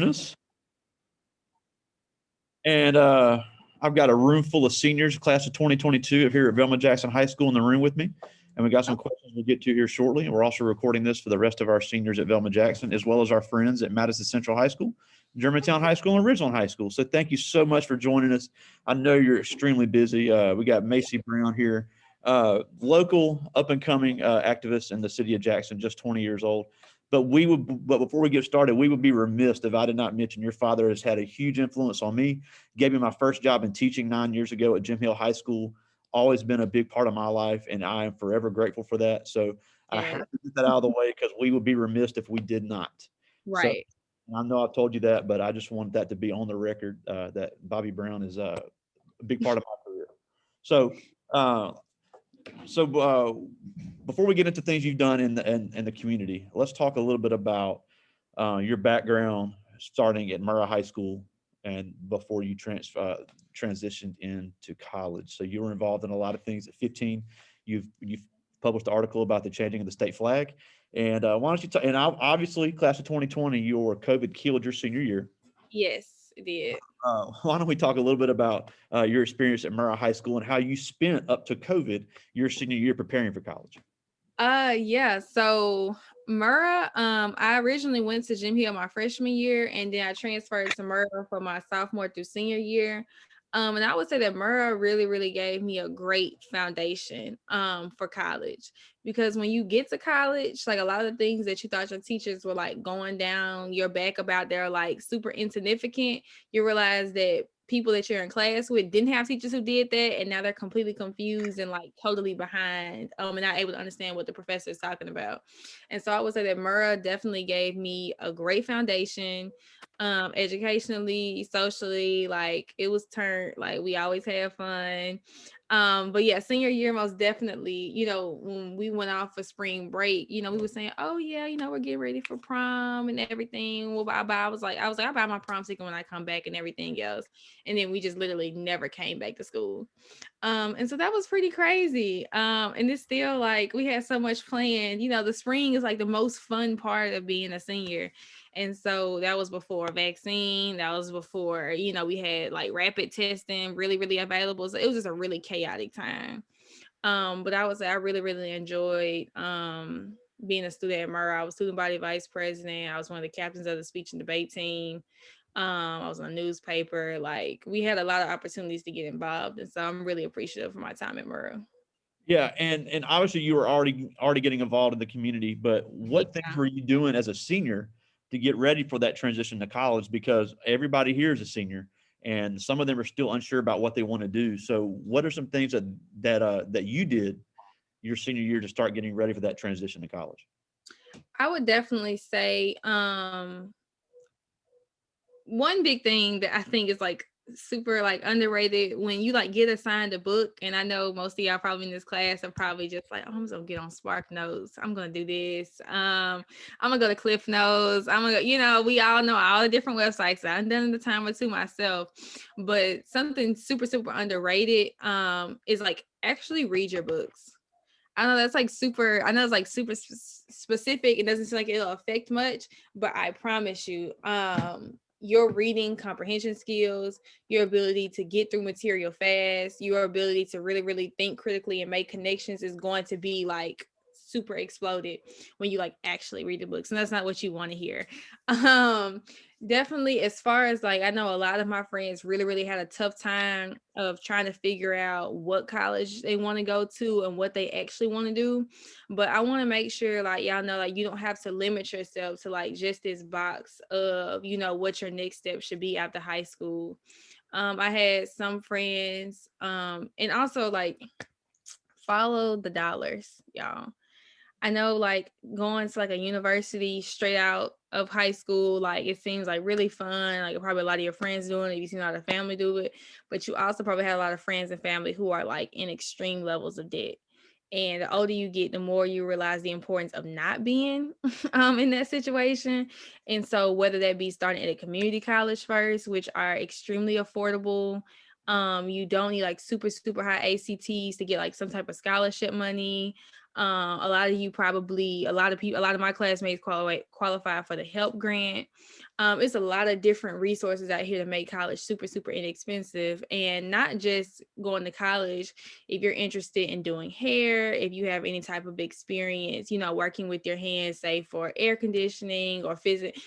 us. And I've got a room full of seniors, class of 2022 here at Velma Jackson High School in the room with me. And we got some questions we'll get to here shortly. And we're also recording this for the rest of our seniors at Velma Jackson, as well as our friends at Madison Central High School, Germantown High School, and Ridgeland High School. So thank you so much for joining us. I know you're extremely busy. We got Maisie Brown here, local up and coming activist in the city of Jackson, just 20 years old. But before we get started, we would be remiss if I did not mention your father has had a huge influence on me. Gave me my first job in teaching 9 years ago at Jim Hill High School. Always been a big part of my life, and I am forever grateful for that. So I have Yeah, to get that out of the way because we would be remiss if we did not. So right. I know I've told you that, but I just wanted that to be on the record that Bobby Brown is a big part of my career. So, uh, so before we get into things you've done in the community, let's talk a little bit about your background starting at Murrah High School and before you transitioned into college. So you were involved in a lot of things at 15. You've published an article about the changing of the state flag. And why don't you and obviously class of 2020, your COVID killed your senior year. Yes, it did. Why don't we talk a little bit about your experience at Murrah High School and how you spent up to COVID your senior year preparing for college? Yeah. So Murrah, I originally went to Jim Hill my freshman year, and then I transferred to Murrah for my sophomore through senior year. And I would say that Murrah really, really gave me a great foundation for college, because when you get to college, like a lot of the things that you thought your teachers were like going down your back about, they're like super insignificant. You realize that people that you're in class with didn't have teachers who did that, and now they're completely confused and like totally behind, and not able to understand what the professor is talking about. And so I would say that Murrah definitely gave me a great foundation, educationally, socially. Like it was turned, like we always had fun. But yeah, senior year, most definitely, when we went off for spring break, we were saying, oh yeah, we're getting ready for prom and everything. Well, I was like, I buy my prom ticket when I come back and everything else. And then we just literally never came back to school. And so that was pretty crazy. And it's still like we had so much planned. The spring is like the most fun part of being a senior. And so that was before vaccine. That was before, we had like rapid testing really, really available. So it was just a really chaotic time. But I would say I really, really enjoyed being a student at Murrah. I was student body vice president. I was one of the captains of the speech and debate team. I was on a newspaper. Like we had a lot of opportunities to get involved, and so I'm really appreciative for my time at Murrah. Yeah, and obviously you were already getting involved in the community, but what things were you doing as a senior to get ready for that transition to college? Because everybody here is a senior, and some of them are still unsure about what they want to do. So, what are some things that you did your senior year to start getting ready for that transition to college? I would definitely say one big thing that I think is like super like underrated, when you like get assigned a book, and I know most of y'all probably in this class are probably just like, oh, I'm just gonna get on Spark Notes, I'm gonna do this, I'm gonna go to Cliff Notes, I'm gonna go, we all know all the different websites. I've done it a time or two myself, but something super, super underrated is like actually read your books. I know that's like super, I know it's like super specific. It doesn't seem like it'll affect much, but I promise you, your reading comprehension skills, your ability to get through material fast, your ability to really, really think critically and make connections is going to be like super exploded when you like actually read the books. And that's not what you want to hear. Um, Definitely, as far as like, I know a lot of my friends really, really had a tough time of trying to figure out what college they want to go to and what they actually want to do. But I want to make sure like y'all know, like, you don't have to limit yourself to like just this box of, what your next step should be after high school. I had some friends, and also like follow the dollars, y'all. I know like going to like a university straight out of high school, like it seems like really fun. Like probably a lot of your friends doing it. You see a lot of family do it, but you also probably have a lot of friends and family who are like in extreme levels of debt. And the older you get, the more you realize the importance of not being in that situation. And so whether that be starting at a community college first, which are extremely affordable, you don't need like super, super high ACTs to get like some type of scholarship money. A lot of you probably, a lot of people, a lot of my classmates qualify for the help grant. It's a lot of different resources out here to make college super, super inexpensive, and not just going to college. If you're interested in doing hair, if you have any type of experience, working with your hands, say for air conditioning or physics,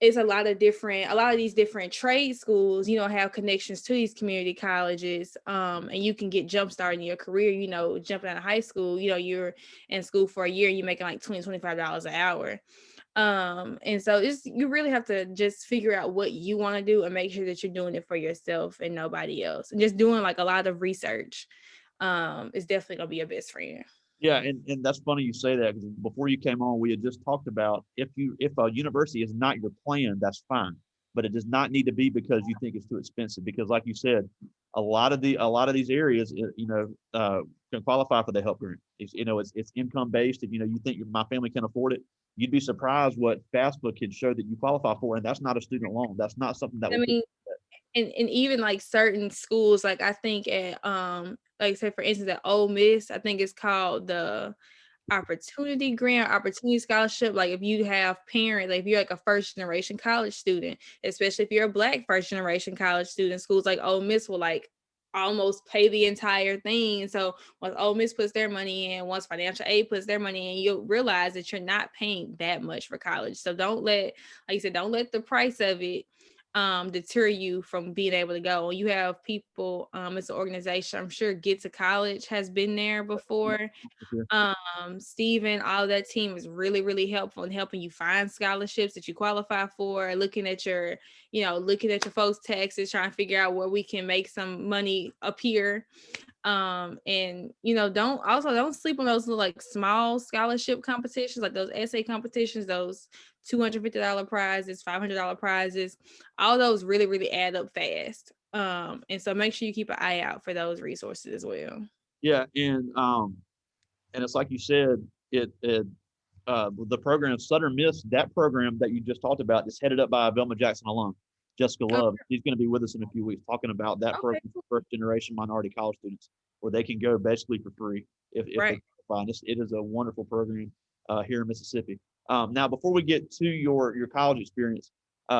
it's a lot of these different trade schools, have connections to these community colleges. And you can get jump started in your career, jumping out of high school, you're in school for a year, you're making like $25 an hour. And so you really have to just figure out what you want to do and make sure that you're doing it for yourself and nobody else. And just doing like a lot of research is definitely gonna be your best friend. Yeah, and that's funny you say that, because before you came on, we had just talked about if a university is not your plan, that's fine, but it does not need to be because you think it's too expensive. Because, like you said, a lot of these areas, can qualify for the help grant. It's income based. If you think my family can afford it, you'd be surprised what FAFSA can show that you qualify for, and that's not a student loan. That's not something that I will. mean, and even like certain schools, like I think at like say for instance at Ole Miss, I think it's called the opportunity grant, opportunity scholarship. Like if you have parents, like if you're like a first generation college student, especially if you're a Black first generation college student, schools like Ole Miss will like almost pay the entire thing. So once Ole Miss puts their money in, once financial aid puts their money in, you'll realize that you're not paying that much for college. So like you said, don't let the price of it deter you from being able to go. You have people, it's an organization, I'm sure Get to College has been there before. Steven, all of that team is really, really helpful in helping you find scholarships that you qualify for, looking at your folks' taxes, trying to figure out where we can make some money appear. And don't sleep on those little like small scholarship competitions, like those essay competitions, those $250 prizes, $500 prizes. All those really, really add up fast. And so make sure you keep an eye out for those resources as well. Yeah, and it's like you said, the program Southern Miss, that program that you just talked about, is headed up by a Velma Jackson alum, Jessica Oh, Love. She's going to be with us in a few weeks talking about that okay, program for first generation minority college students, where they can go basically for free if they right. qualify. It is a wonderful program here in Mississippi. Now, before we get to your college experience,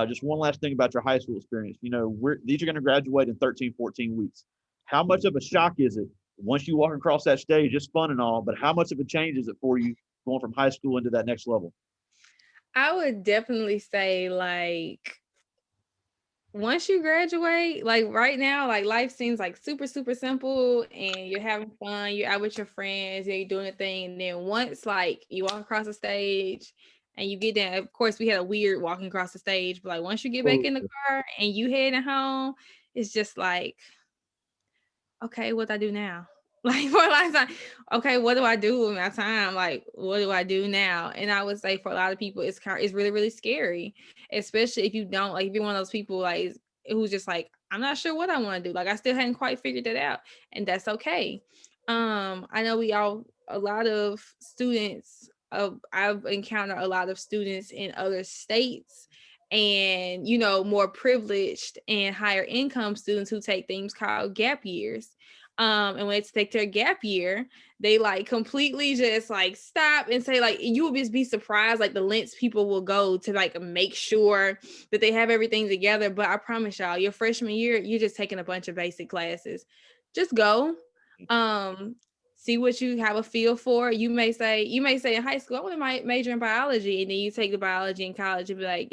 just one last thing about your high school experience. These are going to graduate in 13, 14 weeks. How much of a shock is it once you walk across that stage? It's fun and all, but how much of a change is it for you going from high school into that next level? I would definitely say like once you graduate, like right now, like life seems like super, super simple and you're having fun, you're out with your friends, you're doing a thing. And then once like you walk across the stage and you get down, of course, we had a weird walking across the stage, but like once you get back Oh, in the car and you heading home, it's just like, okay, what do I do now? Like for a lot of time, okay, what do I do with my time? Like, what do I do now? And I would say for a lot of people, it's really, really scary, especially if you don't like if you're one of those people like who's just like, I'm not sure what I want to do. Like I still hadn't quite figured that out, and that's okay. I know a lot of students. I've encountered a lot of students in other states and more privileged and higher income students who take things called gap years. And when it's take their gap year, they like completely just like stop and say like you will just be surprised like the lengths people will go to like make sure that they have everything together. But I promise y'all, your freshman year, you're just taking a bunch of basic classes. Just go. Um, See what you have a feel for. You may say in high school, I want to major in biology, and then you take the biology in college and be like,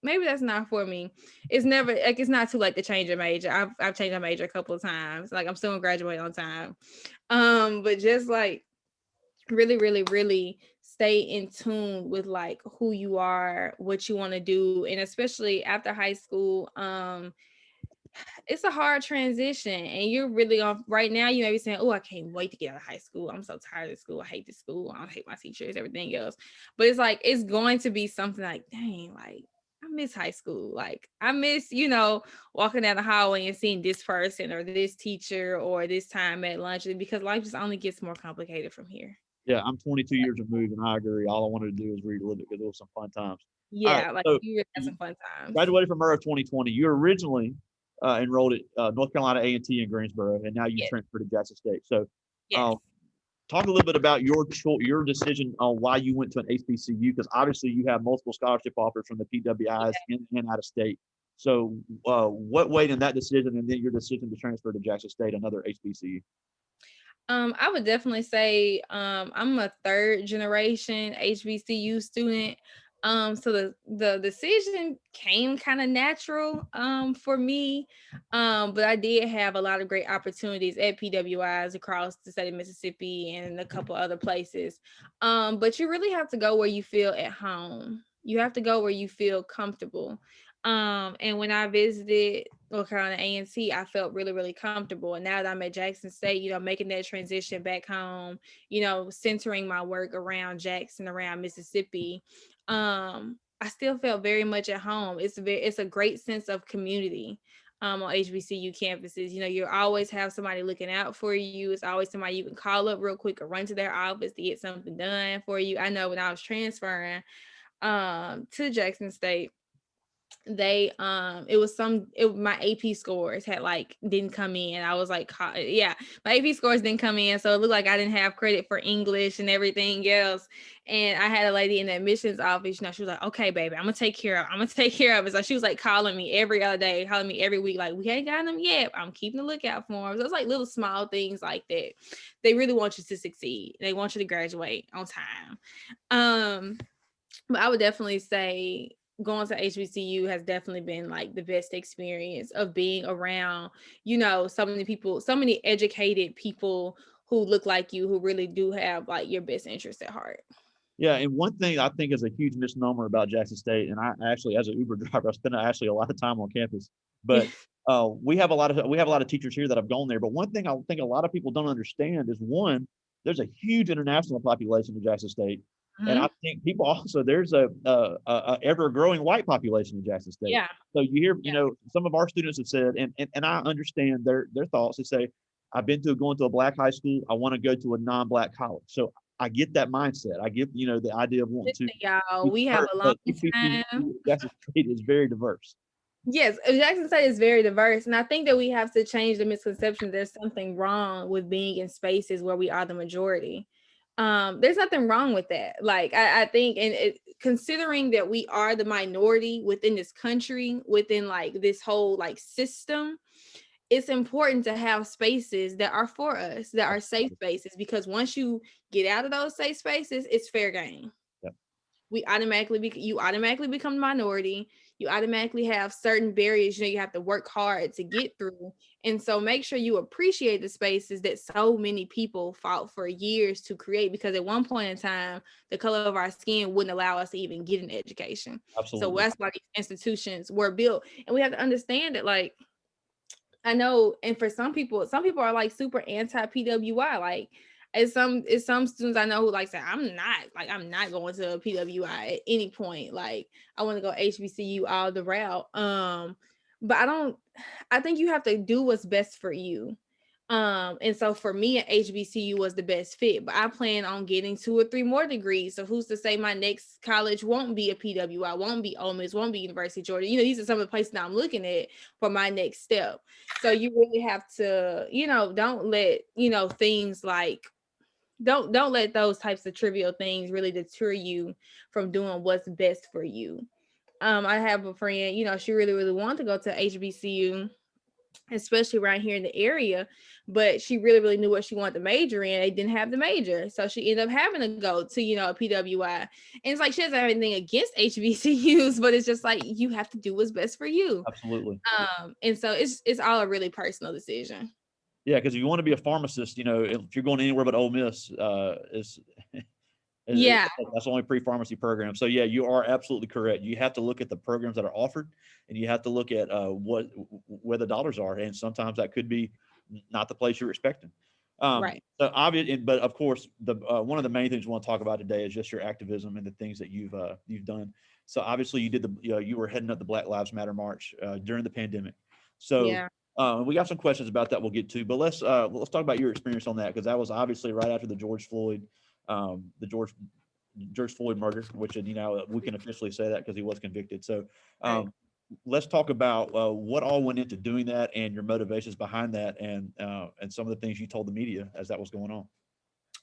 maybe that's not for me. It's never like it's not too late to change your major. I've changed my major a couple of times. Like I'm still gonna graduate on time. But just like really, really, really stay in tune with like who you are, what you want to do, and especially after high school. It's a hard transition and you're really on right now. You may be saying, oh, I can't wait to get out of high school. I'm so tired of school. I hate this school. I hate my teachers, everything else. But it's like it's going to be something like, dang, like I miss high school. Like I miss, walking down the hallway and seeing this person or this teacher or this time at lunch, because life just only gets more complicated from here. Yeah, I'm 22 years removed, and I agree. All I wanted to do is relive it because it was some fun times. All right, Yeah, like so you really had you some fun times. graduated from Murrah 2020. You originally enrolled at North Carolina A&T in Greensboro, and now you Yes, transferred to Jackson State. So, yes. uh, talk a little bit about your decision on why you went to an HBCU, because obviously you have multiple scholarship offers from the PWIs and out of state. So what weighed in that decision, and then your decision to transfer to Jackson State, another HBCU? I would definitely say I'm a third generation HBCU student. So the decision came kind of natural for me. But I did have a lot of great opportunities at PWIs across the state of Mississippi and a couple other places. But you really have to go where you feel at home. You have to go where you feel comfortable. And when I visited North Carolina A&T, I felt really, really comfortable. And now that I'm at Jackson State, making that transition back home, centering my work around Jackson, around Mississippi, I still felt very much at home. It's a great sense of community on HBCU campuses. You always have somebody looking out for you. It's always somebody you can call up real quick or run to their office to get something done for you. I know when I was transferring to Jackson State, my AP scores had didn't come in. I was like, yeah, my AP scores didn't come in, so it looked like I didn't have credit for English and everything else. And I had a lady in the admissions office, she was like, okay, baby, I'm gonna take care of it. So she was like calling me every other day, calling me every week, like, we ain't got them yet, I'm keeping a lookout for them. So it's like little small things like that. They really want you to succeed. They want you to graduate on time. But I would definitely say going to HBCU has definitely been the best experience of being around, so many people, so many educated people who look like you, who really do have your best interest at heart. Yeah, and one thing I think is a huge misnomer about Jackson State, and I actually, as an Uber driver, I spend actually a lot of time on campus. But we have a lot of teachers here that have gone there. But one thing I think a lot of people don't understand is, one, there's a huge international population in Jackson State, and I think people also, there's a ever growing white population in Jackson State. Yeah. So you hear, some of our students have said, and I understand their thoughts. They say, I've been going to a black high school, I want to go to a non-black college. So I get that mindset. I get, the idea of wanting to. Y'all, we have a long time. Jackson State is very diverse. Yes, Jackson State is very diverse. And I think that we have to change the misconception there's something wrong with being in spaces where we are the majority. There's nothing wrong with that. I think, and considering that we are the minority within this country, within this whole system, it's important to have spaces that are for us, that are safe spaces, because once you get out of those safe spaces, it's fair game. Yep. You automatically become the minority. You automatically have certain barriers, you have to work hard to get through. And so make sure you appreciate the spaces that so many people fought for years to create, because at one point in time, the color of our skin wouldn't allow us to even get an education. Absolutely. So that's why these institutions were built. And we have to understand that, I know, and for some people are super anti PWI. As some students I know who say, I'm not going to a PWI at any point. I want to go HBCU all the route. But I think you have to do what's best for you. And so for me, an HBCU was the best fit, but I plan on getting 2 or 3 more degrees. So who's to say my next college won't be a PWI, won't be Ole Miss, won't be University of Georgia? These are some of the places that I'm looking at for my next step. So you really have to, don't let, things don't let those types of trivial things really deter you from doing what's best for you. I have a friend, she really, really wanted to go to HBCU, especially right here in the area, but she really, really knew what she wanted to major in. They didn't have the major, so she ended up having to go to a PWI. And it's she doesn't have anything against HBCUs, but it's just you have to do what's best for you. Absolutely. And so it's all a really personal decision. Yeah, because if you want to be a pharmacist, if you're going anywhere but Ole Miss, Yeah, that's the only pre-pharmacy program. So yeah, you are absolutely correct. You have to look at the programs that are offered, and you have to look at where the dollars are, and sometimes that could be not the place you're expecting. right. So obviously, but of course, the one of the main things we want to talk about today is just your activism and the things that you've done. So obviously, you did you were heading up the Black Lives Matter march during the pandemic. So Yeah. we got some questions about that we'll get to, but let's talk about your experience on that, because that was obviously right after the George Floyd murder, which we can officially say that because he was convicted. So let's talk about what all went into doing that and your motivations behind that, and some of the things you told the media as that was going on.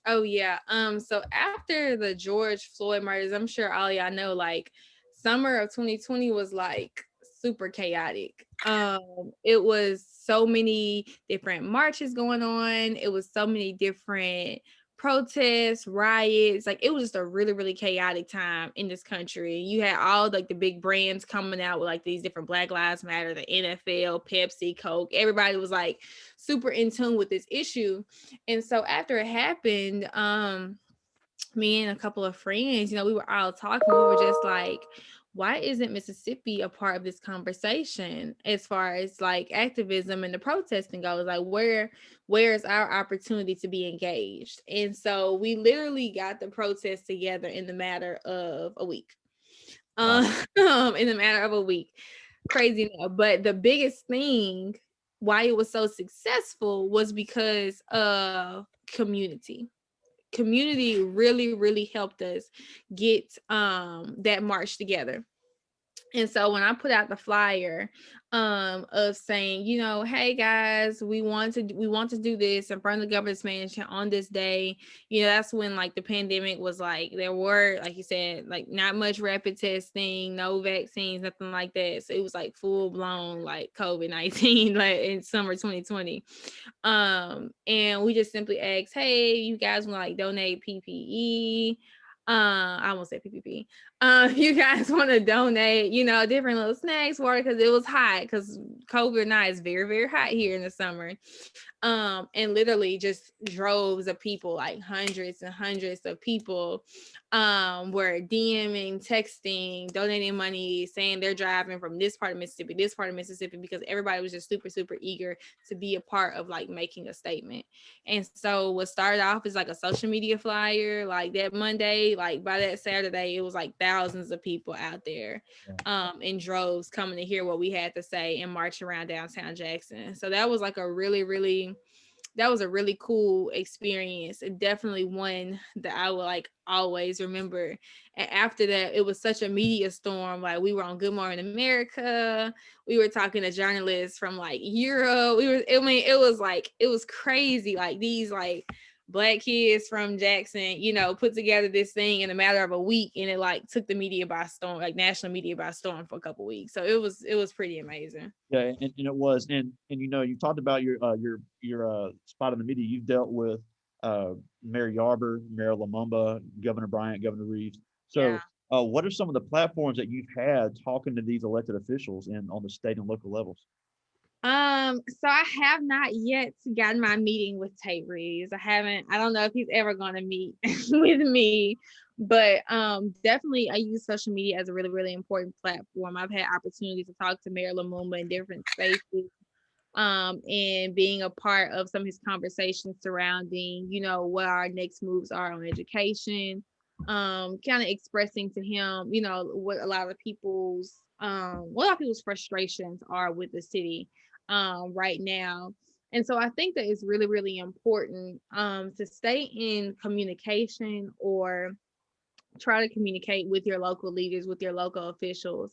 Oh yeah. So after the George Floyd murders, I'm sure all y'all know, like, summer of 2020 was like super chaotic. It was so many different marches going on. It was so many different protests, riots. Like, it was just a really, really chaotic time in this country. You had all like the big brands coming out with like these different Black Lives Matter, the NFL, Pepsi, Coke. Everybody was like super in tune with this issue. And so after it happened, me and a couple of friends, we were all talking. We were just like, why isn't Mississippi a part of this conversation as far as like activism and the protesting goes? Like, where's our opportunity to be engaged? And so we literally got the protest together in the matter of a week. Wow. In the matter of a week. Crazy enough. But the biggest thing why it was so successful was because of community. Community really, really helped us get that march together. And so when I put out the flyer of saying, hey guys, we want to do this in front of the governor's mansion on this day, that's when like the pandemic was like, there were, like you said, like not much rapid testing, no vaccines, nothing like that. So it was like full blown like COVID-19 like in summer 2020. And we just simply asked, hey, you guys want to like donate PPE? I won't say PPP. You guys want to donate, different little snacks, water, because it was hot, because COVID now is very, very hot here in the summer. And literally just droves of people, like hundreds and hundreds of people, were DMing, texting, donating money, saying they're driving from this part of Mississippi, because everybody was just super, super eager to be a part of like making a statement. And so what started off as like a social media flyer, like that Monday, like by that Saturday, it was like thousands of people out there in droves coming to hear what we had to say and march around downtown Jackson. So that was like a really, really that was a really cool experience, and definitely one that I would like always remember. And after that, it was such a media storm. Like, we were on Good Morning America. We were talking to journalists from like Europe. It was crazy. Like, these like Black kids from Jackson, put together this thing in a matter of a week, and it like took the media by storm, like national media by storm, for a couple weeks. So it was pretty amazing. Yeah, and it was, and you talked about your spot in the media. You've dealt with Mayor Yarber, Mayor Lumumba, Governor Bryant, Governor Reeves. Yeah. So, what are some of the platforms that you've had talking to these elected officials and on the state and local levels? So I have not yet gotten my meeting with Tate Reeves. I don't know if he's ever gonna meet with me, but definitely I use social media as a really, really important platform. I've had opportunities to talk to Mayor Lumumba in different spaces, and being a part of some of his conversations surrounding, what our next moves are on education, kind of expressing to him, what a lot of people's frustrations are with the city right now. And so I think that it's really, really important to stay in communication, or try to communicate with your local leaders, with your local officials,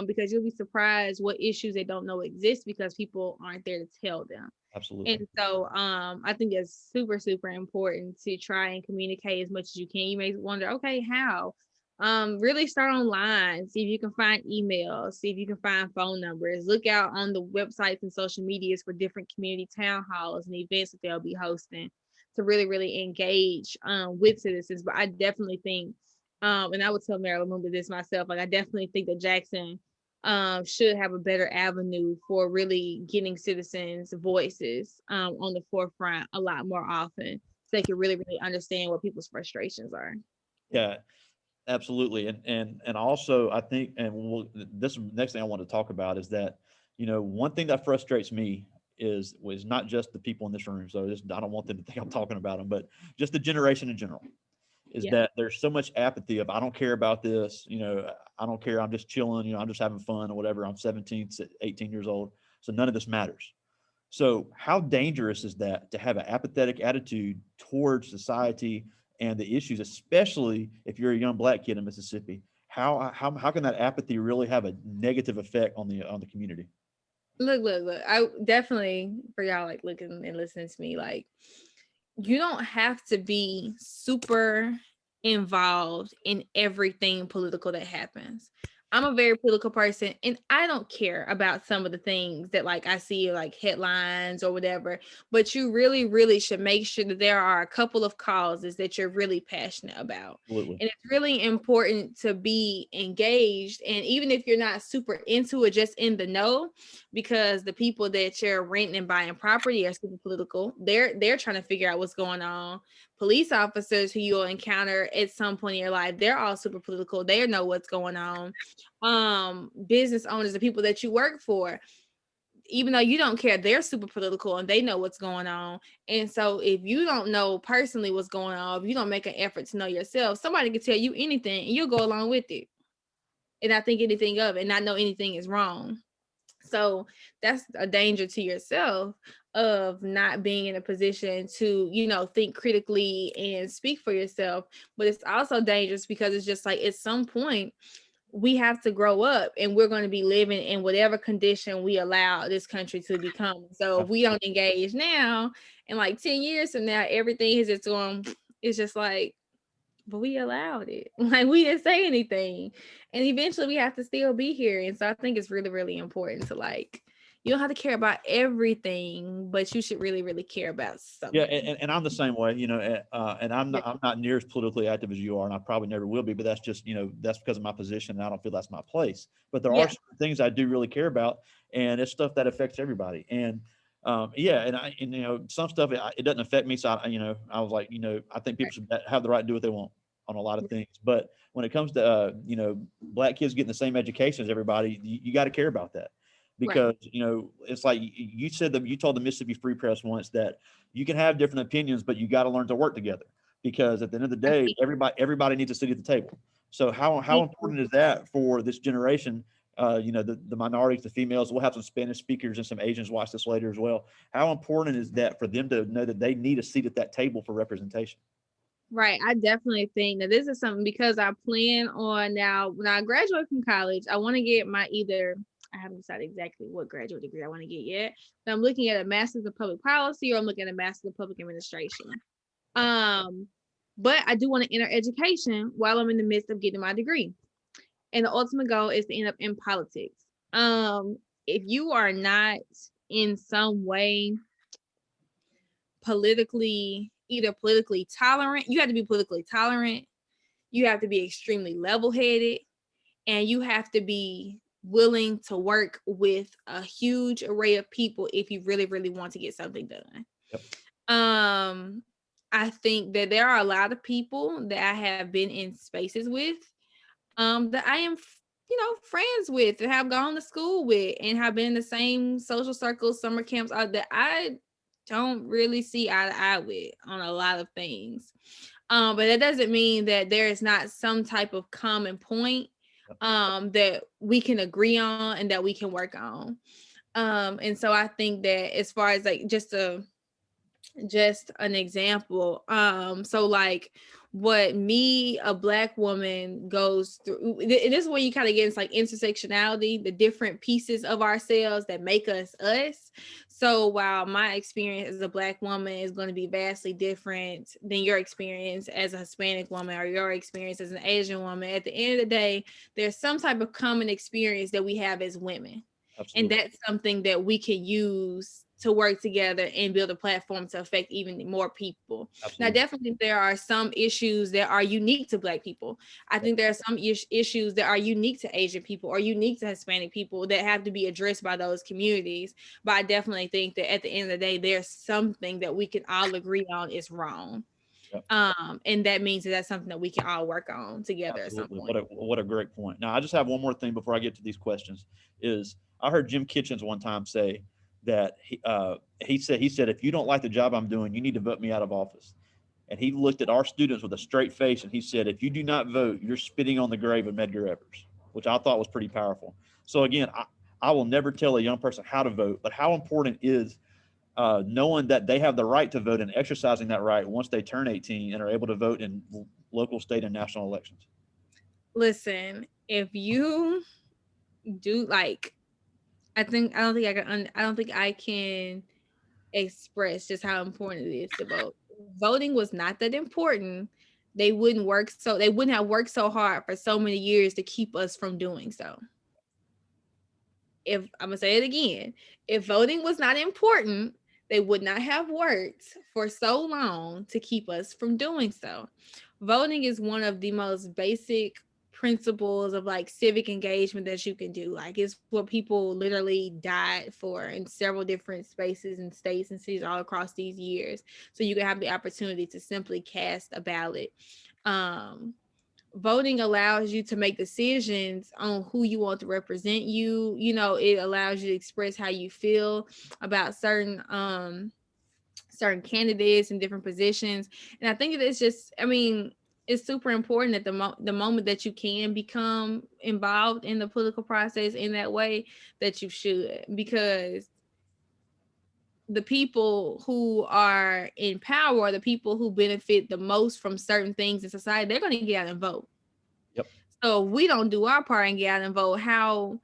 because you'll be surprised what issues they don't know exist, because people aren't there to tell them. Absolutely. And so I think it's super, super important to try and communicate as much as you can. You may wonder, okay, how? Really start online, see if you can find emails, see if you can find phone numbers, look out on the websites and social medias for different community town halls and events that they'll be hosting, to really, really engage with citizens. But I definitely think, and I would tell Mayor Lumumba this myself, like, I definitely think that Jackson should have a better avenue for really getting citizens' voices on the forefront a lot more often, so they can really, really understand what people's frustrations are. Yeah, absolutely. And also I think, this next thing I want to talk about is that, one thing that frustrates me was not just the people in this room. So I don't want them to think I'm talking about them, but just the generation in general, is Yeah. that there's so much apathy of, I don't care about this, I don't care, I'm just chilling, I'm just having fun or whatever. I'm 17, 18 years old, so none of this matters. So how dangerous is that, to have an apathetic attitude towards society and the issues, especially if you're a young Black kid in Mississippi? How can that apathy really have a negative effect on the community? Look. I definitely, for y'all like looking and listening to me, like, you don't have to be super involved in everything political that happens. I'm a very political person and I don't care about some of the things that like I see like headlines or whatever, but you really, really should make sure that there are a couple of causes that you're really passionate about. Absolutely. And it's really important to be engaged. And even if you're not super into it, just in the know, because the people that you're renting and buying property are super political. They're trying to figure out what's going on. Police officers who you'll encounter at some point in your life, they're all super political. They know what's going on. Business owners, the people that you work for, even though you don't care, they're super political and they know what's going on. And so if you don't know personally what's going on, if you don't make an effort to know yourself, somebody can tell you anything and you'll go along with it and not think anything of it and not know anything is wrong. So that's a danger to yourself of not being in a position to, think critically and speak for yourself. But it's also dangerous because it's just like at some point we have to grow up and we're going to be living in whatever condition we allow this country to become. So if we don't engage now, in like 10 years from now, everything is just going, it's just like, but we allowed it. Like we didn't say anything. And eventually we have to still be here. And so I think it's really, really important to like, you don't have to care about everything, but you should really, really care about Yeah, something. and I'm the same way, and Yeah. I'm not near as politically active as you are, and I probably never will be. But that's just, that's because of my position, and I don't feel that's my place. But there are Yeah. certain things I do really care about, and it's stuff that affects everybody. And yeah, and some stuff it doesn't affect me. So I was like, I think people should have the right to do what they want on a lot of things. But when it comes to black kids getting the same education as everybody, you got to care about that. Right. Because it's like you said that you told the Mississippi Free Press once that you can have different opinions, but you got to learn to work together. Because at the end of the day, everybody needs a seat at the table. So how important is that for this generation? The minorities, the females. We'll have some Spanish speakers and some Asians watch this later as well. How important is that for them to know that they need a seat at that table for representation? Right. I definitely think that this is something because I plan on now when I graduate from college, I want to get my either I haven't decided exactly what graduate degree I want to get yet, but I'm looking at a master's of public policy or I'm looking at a master's of public administration. Um, but I do want to enter education while I'm in the midst of getting my degree. And the ultimate goal is to end up in politics. If you are not in some way politically tolerant, you have to be politically tolerant, you have to be extremely level-headed, and you have to be willing to work with a huge array of people if you really, really want to get something done. Yep. I think that there are a lot of people that I have been in spaces with, that I am, friends with and have gone to school with and have been in the same social circles, summer camps, that I don't really see eye to eye with on a lot of things. But that doesn't mean that there is not some type of common point that we can agree on and that we can work on. And so I think that as far as like just an example, so like what me, a black woman, goes through, this is where you kind of get into like intersectionality, the different pieces of ourselves that make us. So while my experience as a black woman is going to be vastly different than your experience as a Hispanic woman or your experience as an Asian woman, at the end of the day there's some type of common experience that we have as women. And Absolutely. that's something that we can use to work together and build a platform to affect even more people. Now, Absolutely. definitely there are some issues that are unique to Black people. I Yep. think there are some issues that are unique to Asian people or unique to Hispanic people that have to be addressed by those communities. But I definitely think that at the end of the day, there's something that we can all agree on is wrong. Yep. And that means that that's something that we can all work on together at some Absolutely. point. What a great point. Now, I just have one more thing before I get to these questions. Is I heard Jim Kitchens one time say that he said if you don't like the job I'm doing, you need to vote me out of office. And he looked at our students with a straight face and he said, if you do not vote, you're spitting on the grave of Medgar Evers, which I thought was pretty powerful. So again, I will never tell a young person how to vote, but how important is knowing that they have the right to vote and exercising that right once they turn 18 and are able to vote in local, state, and national elections. Listen, if you do like, I don't think I can express just how important it is to vote. voting was not that important, they wouldn't have worked so hard for so many years to keep us from doing so. If I'm gonna say it again, if voting was not important, they would not have worked for so long to keep us from doing so. Voting is one of the most basic principles of like civic engagement that you can do. Like it's what people literally died for in several different spaces and states and cities all across these years. So you can have the opportunity to simply cast a ballot. Um, Voting allows you to make decisions on who you want to represent you. You know, it allows you to express how you feel about certain candidates in different positions. And I think that it's just, I mean, it's super important that the moment that you can become involved in the political process in that way, that you should, because the people who are in power are the people who benefit the most from certain things in society. They're going to get out and vote. Yep. So if we don't do our part and get out and vote, how,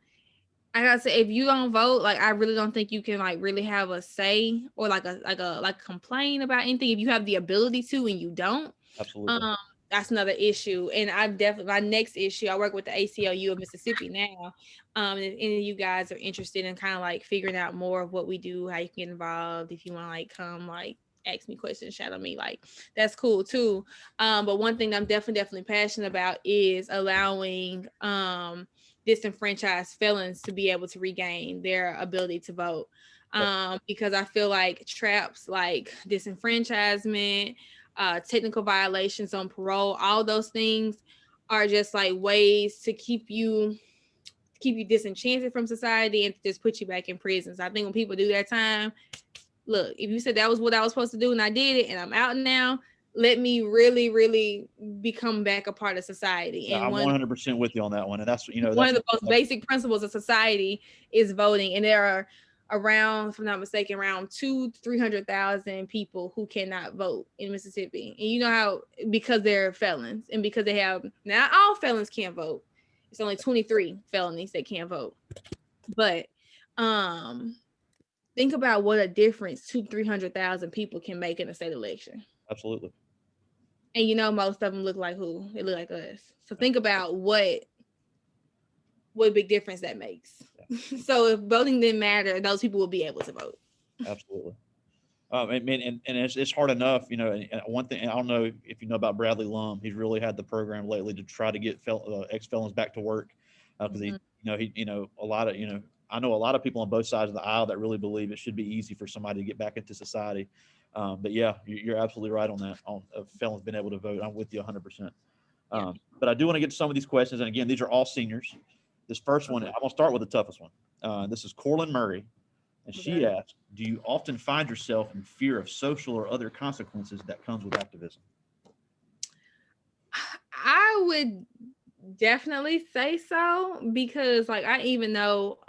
I gotta say, if you don't vote, like I really don't think you can like really have a say or like complain about anything if you have the ability to and you don't. Absolutely. That's another issue. And I definitely, my next issue, I work with the ACLU of Mississippi now. And if any of you guys are interested in kind of like figuring out more of what we do, how you can get involved, if you want to like come like ask me questions, shadow me, like that's cool too. But one thing that I'm definitely passionate about is allowing disenfranchised felons to be able to regain their ability to vote. Because I feel like traps like disenfranchisement, technical violations on parole, all those things are just like ways to keep you disenchanted from society and to just put you back in prison. So I think when people do that time, look, if you said that was what I was supposed to do and I did it and I'm out now, let me really, really become back a part of society. Yeah, And I'm 100% with you on that one. And that's, you know, one that's of the most basic principles of society is voting. And there are around, if I'm not mistaken, around 200,000-300,000 people who cannot vote in Mississippi. And you know how, because they're felons and because they have, not all felons can't vote. It's only 23 felonies that can't vote. But think about what a difference 200,000-300,000 people can make in a state election. absolutely. And you know, most of them look like who? They look like us. So think about what big difference that makes. Yeah. So if voting didn't matter, those people will be able to vote. Absolutely. And it's hard enough, you know. And one thing, I don't know if you know about Bradley Lum. He's really had the program lately to try to get ex-felons back to work, because a lot of, I know a lot of people on both sides of the aisle that really believe it should be easy for somebody to get back into society. But yeah, you're absolutely right on that. On felons being able to vote, I'm with you 100%. But I do want to get to some of these questions, and again, these are all seniors. This first one, I'm gonna start with the toughest one. This is Corlin Murray. And she asked, do you often find yourself in fear of social or other consequences that comes with activism? I would definitely say so, because like I even know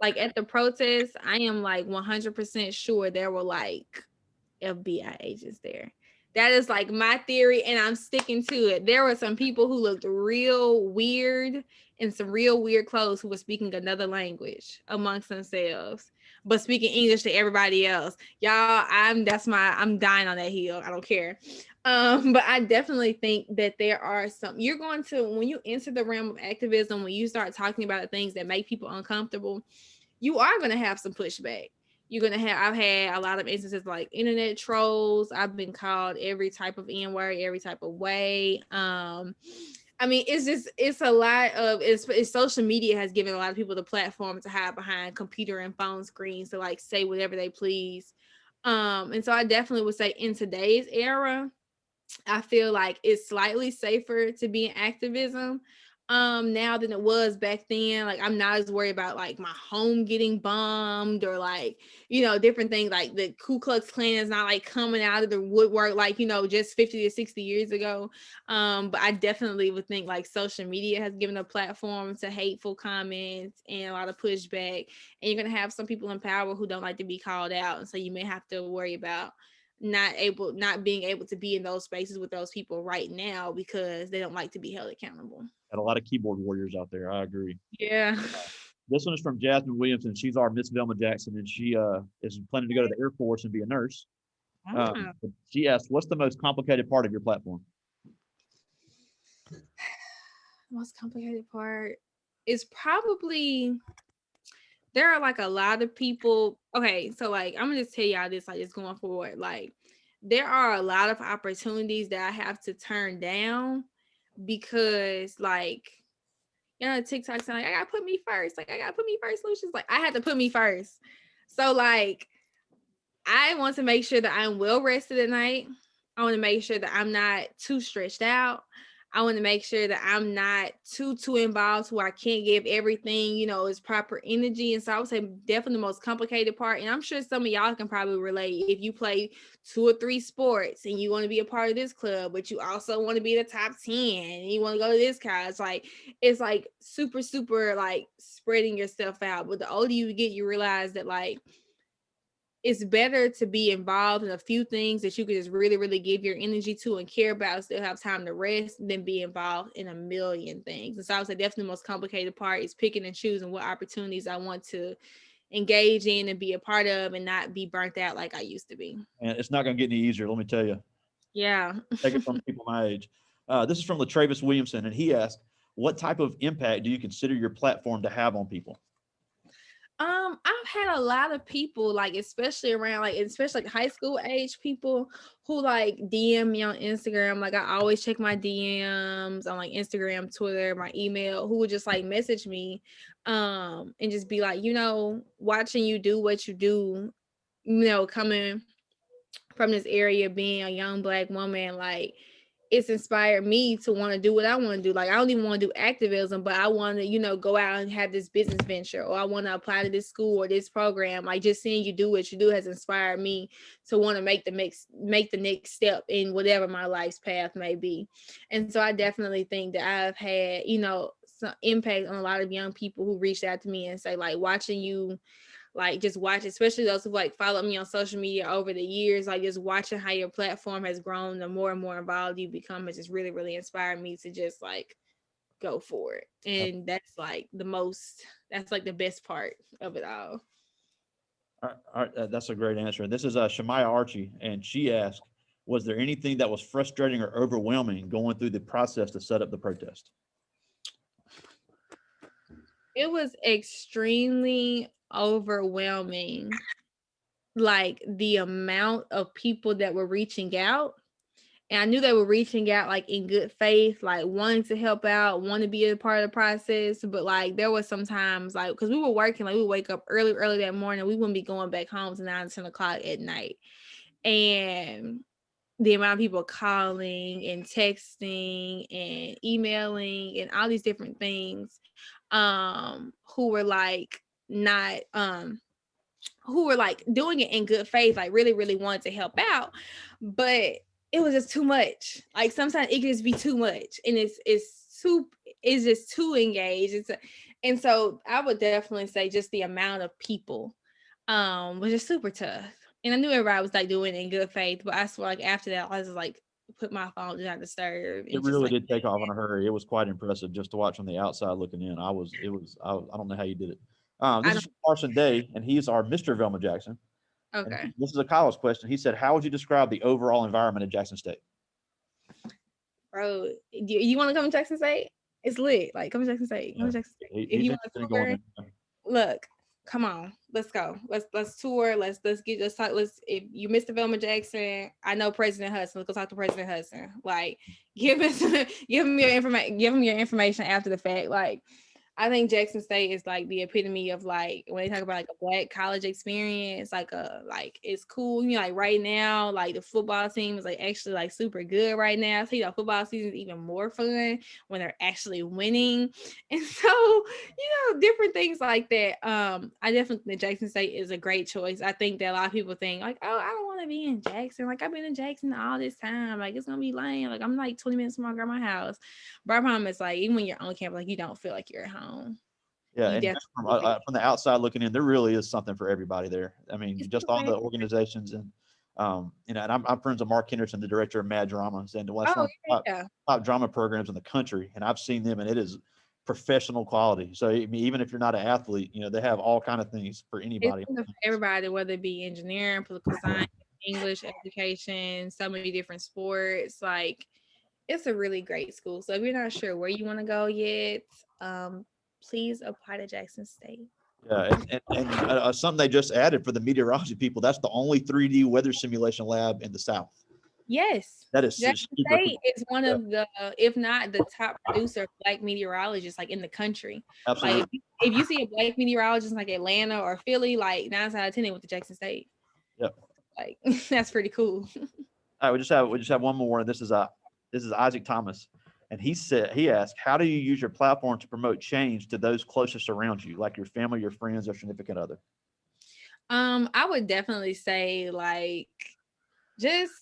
like at the protest, I am like 100% sure there were like FBI agents there. That is like my theory, and I'm sticking to it. There were some people who looked real weird in some real weird clothes who were speaking another language amongst themselves, but speaking English to everybody else. Y'all, I'm dying on that hill. I don't care. But I definitely think that there are some, you're going to, when you enter the realm of activism, when you start talking about the things that make people uncomfortable, you are going to have some pushback. I've had a lot of instances like internet trolls. I've been called every type of N-word, every type of way. I mean, it's a lot of, it's social media has given a lot of people the platform to hide behind computer and phone screens to like say whatever they please. And so I definitely would say in today's era, I feel like it's slightly safer to be in activism now than it was back then. Like I'm not as worried about like my home getting bombed or like, different things, like the Ku Klux Klan is not like coming out of the woodwork like, just 50 to 60 years ago. But I definitely would think like social media has given a platform to hateful comments and a lot of pushback. And you're gonna have some people in power who don't like to be called out. And so you may have to worry about not being able to be in those spaces with those people right now because they don't like to be held accountable. Got a lot of keyboard warriors out there. I agree. Yeah. This one is from Jasmine Williamson. She's our Miss Velma Jackson, and she is planning to go to the Air Force and be a nurse. Ah, She asked, what's the most complicated part of your platform? most complicated part is probably there are like a lot of people. Okay, so like I'm gonna just tell y'all this, like just going forward. Like there are a lot of opportunities that I have to turn down because like TikTok's like I gotta put me first. Like I gotta put me first, Lucia's like I had to put me first. So like I want to make sure that I'm well rested at night. I want to make sure that I'm not too stretched out. I want to make sure that I'm not too involved where I can't give everything, its proper energy. And so I would say definitely the most complicated part. And I'm sure some of y'all can probably relate if you play 2 or 3 sports and you want to be a part of this club, but you also want to be the top 10 and you want to go to this college. Like it's like super like spreading yourself out. But the older you get, you realize that like it's better to be involved in a few things that you can just really give your energy to and care about and still have time to rest than be involved in a million things. And so I would say definitely the most complicated part is picking and choosing what opportunities I want to engage in and be a part of and not be burnt out like I used to be. And it's not going to get any easier. Let me tell you. Yeah. Take it from people my age. This is from Latravis Williamson, and he asked, what type of impact do you consider your platform to have on people? I've had a lot of people like, especially around like, especially like high school age people who like DM me on Instagram. Like I always check my DMs on like Instagram, Twitter, my email, who would just like message me, and just be like, watching you do what you do, coming from this area, being a young Black woman, like it's inspired me to want to do what I want to do. Like I don't even want to do activism, but I want to, go out and have this business venture, or I want to apply to this school or this program. Like just seeing you do what you do has inspired me to want to make the next step in whatever my life's path may be. And so I definitely think that I've had, some impact on a lot of young people who reached out to me and say like watching you, like just watch, especially those who like follow me on social media over the years, like just watching how your platform has grown, the more and more involved you become, has just really inspired me to just like go for it. And that's like the best part of it all. All right, that's a great answer. This is Shemaya Archie, and she asked, was there anything that was frustrating or overwhelming going through the process to set up the protest? It was extremely overwhelming, like the amount of people that were reaching out. And I knew they were reaching out like in good faith, like wanting to help out, want to be a part of the process. But like there was sometimes like, because we were working, like we would wake up early that morning. We wouldn't be going back home to 9, 10 o'clock at night. And the amount of people calling and texting and emailing and all these different things, who were like not who were like doing it in good faith, like really wanted to help out, but it was just too much. Like sometimes it can just be too much, and it's just too engaged. And so I would definitely say just the amount of people was just super tough. And I knew everybody was like doing it in good faith, but I swear like after that I was like put my phone do not disturb It and just really like did take off in a hurry. It was quite impressive just to watch from the outside looking in. I don't know how you did it. I This don't is Carson Day, and he's our Mr. Velma Jackson. And okay. this is a college question. He said, how would you describe the overall environment at Jackson State? Bro, you want to come to Jackson State? It's lit. Like come to Jackson State. Come Yeah, to Jackson State. If he's you want interested to in going tour, there. look, come on, let's go. Let's tour. Let's talk. If you missed the Velma Jackson, I know President Hudson. Let's go talk to President Hudson. Like, give him your information after the fact. Like, I think Jackson State is like the epitome of like when they talk about like a Black college experience, like it's cool. Like right now, like the football team is like actually like super good right now. So football season is even more fun when they're actually winning. And so, different things like that. I definitely think Jackson State is a great choice. I think that a lot of people think like, oh, I don't want to be in Jackson. Like I've been in Jackson all this time. Like it's gonna be lame. Like I'm like 20 minutes from my grandma's house. But I promise, like even when you're on campus, like you don't feel like you're at home. Yeah, You and definitely just from the outside looking in, there really is something for everybody there. I mean, it's just all the organizations and and I'm friends with Mark Henderson, the director of Mad Dramas, and that's oh one of the yeah. top drama programs in the country, and I've seen them, and it is professional quality. So I mean, even if you're not an athlete, they have all kind of things for It's anybody. something for everybody, whether it be engineering, political science, English education, so many different sports. Like, it's a really great school. So if you're not sure where you want to go yet, um, please apply to Jackson State. Yeah, and something they just added for the meteorology people, that's the only 3D weather simulation lab in the South. Yes. That is Jackson super State cool. is one Yeah, of the, if not the top producer of black meteorologists like in the country. Like absolutely. if you see a black meteorologist in, like Atlanta or Philly, like 9 out of 10 they went to Jackson State. Yep. Like that's pretty cool. All right, we just have one more, and this is Isaac Thomas, and he asked, how do you use your platform to promote change to those closest around you, like your family, your friends, or significant other? I would definitely say like just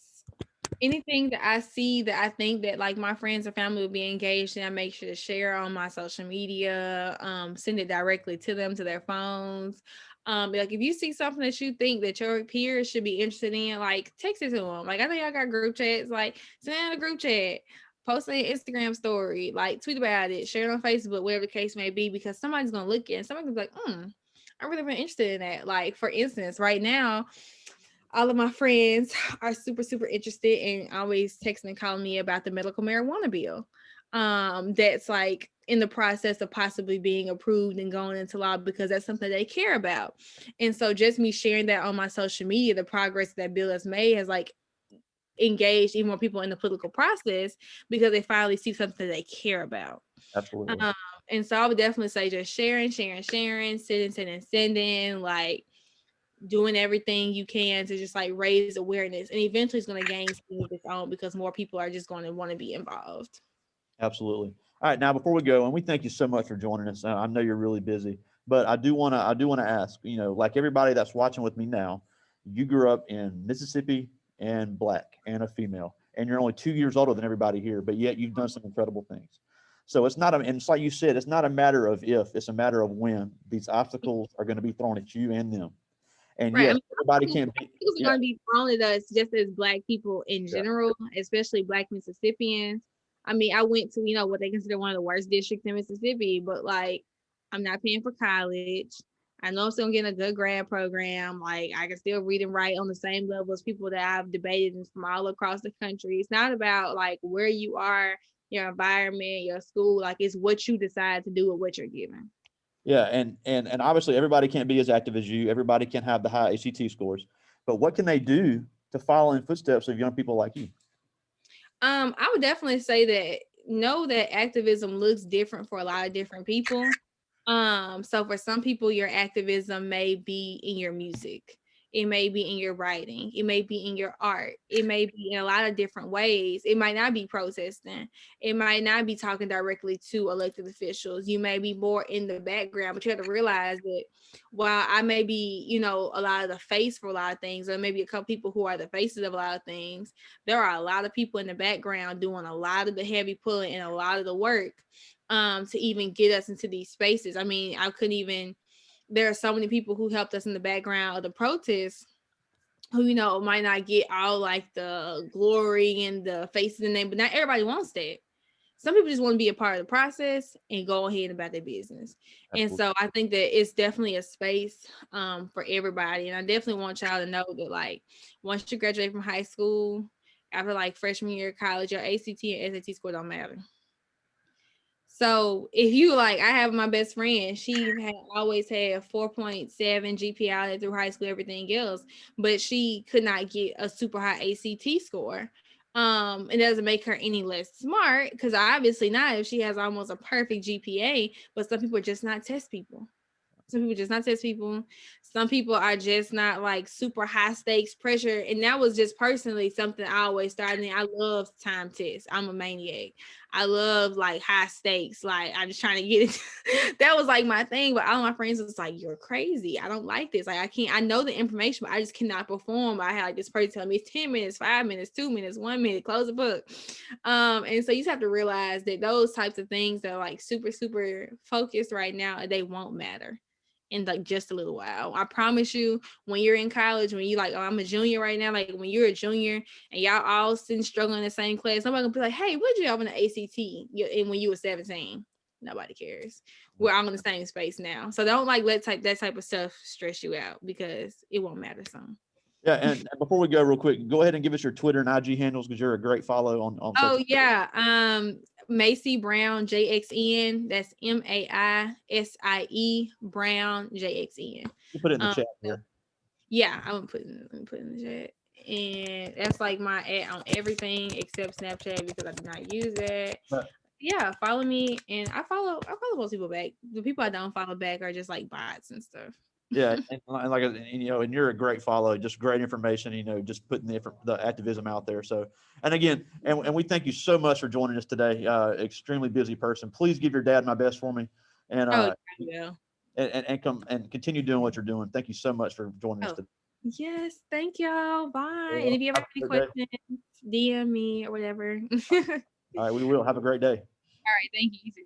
anything that I see that I think that like my friends or family would be engaged in, I make sure to share on my social media, send it directly to them to their phones. Like if you see something that you think that your peers should be interested in, like text it to them. Like I think I got group chats, like send it in a group chat, post it an Instagram story, like tweet about it, share it on Facebook, whatever the case may be, because somebody's gonna look at it and somebody's gonna be like, I'm really been interested in that. Like for instance, right now all of my friends are super, super interested and always texting and calling me about the medical marijuana bill. That's like in the process of possibly being approved and going into law because that's something they care about. And so just me sharing that on my social media, the progress that bill has made has like engaged even more people in the political process because they finally see something they care about. Absolutely. Um, and so I would definitely say just sharing, sending, like doing everything you can to just like raise awareness, and eventually it's going to gain steam of its own because more people are just going to want to be involved. Absolutely. All right, now before we go, and we thank you so much for joining us. I know you're really busy, but I do want to ask, like everybody that's watching with me now, you grew up in Mississippi and black and a female, and you're only 2 years older than everybody here, but yet you've done some incredible things. So and it's like you said, it's not a matter of if, it's a matter of when these obstacles are going to be thrown at you and them. And Right. I yes, mean, everybody can't be, obstacles are yeah, going to be thrown at us just as black people in yeah, general, especially black Mississippians. I mean, I went to, what they consider one of the worst districts in Mississippi, but like, I'm not paying for college. I know I'm still getting a good grad program. Like, I can still read and write on the same level as people that I've debated from all across the country. It's not about like where you are, your environment, your school. Like, it's what you decide to do with what you're given. yeah, and obviously everybody can't be as active as you. Everybody can't have the high ACT scores, but what can they do to follow in footsteps of young people like you? I would definitely say that know that activism looks different for a lot of different people. So for some people, your activism may be in your music, it may be in your writing, it may be in your art, it may be in a lot of different ways. It might not be protesting, it might not be talking directly to elected officials. You may be more in the background, but you have to realize that while I may be, a lot of the face for a lot of things, or maybe a couple people who are the faces of a lot of things, there are a lot of people in the background doing a lot of the heavy pulling and a lot of the work to even get us into these spaces. I mean, there are so many people who helped us in the background of the protests who, might not get all like the glory and the faces in them, but not everybody wants that. Some people just want to be a part of the process and go ahead about their business. And Absolutely. so I think that it's definitely a space for everybody. And I definitely want y'all to know that like once you graduate from high school, after like freshman year of college, your ACT and SAT score don't matter. So if you like, I have my best friend, she had always had 4.7 GPA through high school, everything else, but she could not get a super high ACT score. It doesn't make her any less smart because obviously not if she has almost a perfect GPA, but some people are just not test people. Some people just not test people. Some people are just not like super high stakes pressure. And that was just personally something I always started in. I love time tests. I'm a maniac. I love like high stakes. Like I'm just trying to get it. That was like my thing. But all my friends was like, you're crazy. I don't like this. Like I can't, I know the information, but I just cannot perform. I had like this person telling me it's 10 minutes, 5 minutes, 2 minutes, 1 minute, close the book. And so you just have to realize that those types of things that are like super, super focused right now, they won't matter in like just a little while. I promise you, when you're in college, when you like, oh, I'm a junior right now, like when you're a junior and y'all all sitting struggling in the same class, somebody gonna be like, hey, what did you have in the ACT? And when you were 17, nobody cares. We're all in the same space now. So don't like let that type of stuff stress you out because it won't matter some. Yeah, and before we go real quick, go ahead and give us your Twitter and IG handles because you're a great follow on Oh social. yeah. Maisie Brown JXN. That's MAISIE Brown JXN. You put it in the Um chat here. yeah, I'm put in the chat. And that's like my ad on everything except Snapchat because I do not use that. But Yeah, follow me, and I follow most people back. The people I don't follow back are just like bots and stuff. yeah, and like and, and you're a great follow, just great information. Just putting the activism out there. So, and again, and we thank you so much for joining us today. Extremely busy person. Please give your dad my best for me, and Oh yeah. and come and continue doing what you're doing. Thank you so much for joining us Oh today. yes, thank y'all. Bye. And Well, if you ever have have any a great day. questions, DM me or whatever. All All right, we will have a great day. right, thank you. You too.